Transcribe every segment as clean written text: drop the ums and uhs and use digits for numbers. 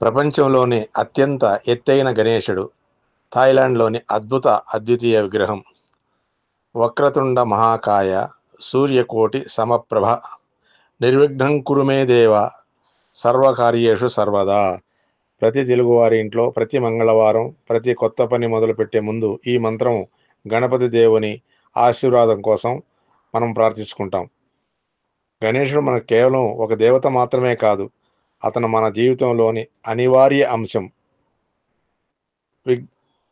ప్రపంచంలోని అత్యంత ఎత్తైన గణేశుడు, థాయిలాండ్లోని అద్వితీయ విగ్రహం. వక్రతుండ మహాకాయ, సూర్యకోటి సమప్రభ, నిర్విఘ్నం కురు మే దేవ, సర్వకార్యేషు సర్వదా. ప్రతి తెలుగువారి ఇంట్లో ప్రతి మంగళవారం ప్రతి కొత్త పని మొదలుపెట్టే ముందు ఈ మంత్రం గణపతి దేవుని ఆశీర్వాదం కోసం మనం ప్రార్థించుకుంటాం. గణేశుడు మనకు కేవలం ఒక దేవత మాత్రమే కాదు, అతను మన జీవితంలోని అనివార్య అంశం.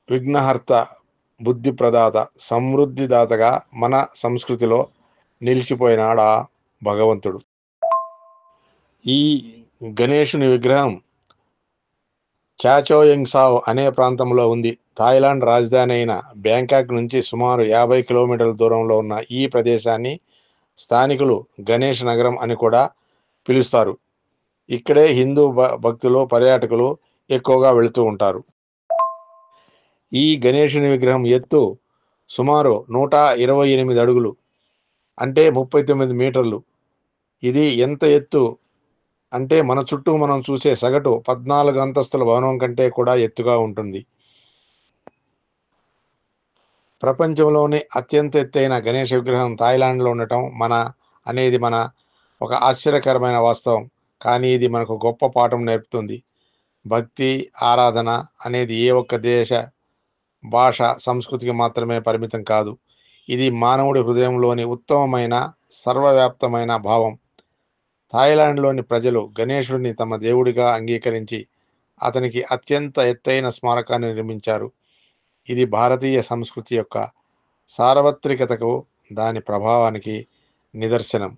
విఘ్నహర్త, బుద్ధి ప్రదాత, సమృద్ధిదాతగా మన సంస్కృతిలో నిలిచిపోయినాడా భగవంతుడు. ఈ గణేశుని విగ్రహం చాచోయంగ్సావ్ అనే ప్రాంతంలో ఉంది. థాయిలాండ్ రాజధాని అయిన బ్యాంకాక్ నుంచి సుమారు 50 కిలోమీటర్ల దూరంలో ఉన్న ఈ ప్రదేశాన్ని స్థానికులు గణేష్ నగరం అని కూడా పిలుస్తారు. ఇక్కడే హిందూ భక్తులు, పర్యాటకులు ఎక్కువగా వెళుతూ ఉంటారు. ఈ గణేశుని విగ్రహం ఎత్తు సుమారు 128 అడుగులు, అంటే 39 మీటర్లు. ఇది ఎంత ఎత్తు అంటే మన చుట్టూ మనం చూసే సగటు 14 అంతస్తుల భవనం కంటే కూడా ఎత్తుగా ఉంటుంది. ప్రపంచంలోని అత్యంత ఎత్తైన గణేష్ విగ్రహం థాయిలాండ్లో ఉండటం అనేది ఒక ఆశ్చర్యకరమైన వాస్తవం. కానీ ఇది మనకు గొప్ప పాఠం నేర్పుతుంది. భక్తి, ఆరాధన అనేది ఏ ఒక్క దేశ, భాష, సంస్కృతికి మాత్రమే పరిమితం కాదు. ఇది మానవుడి హృదయంలోని ఉత్తమమైన, సర్వవ్యాప్తమైన భావం. థాయిలాండ్లోని ప్రజలు గణేశుడిని తమ దేవుడిగా అంగీకరించి అతనికి అత్యంత ఎత్తైన స్మారకాన్ని నిర్మించారు. ఇది భారతీయ సంస్కృతి యొక్క సార్వత్రికతకు, దాని ప్రభావానికి నిదర్శనం.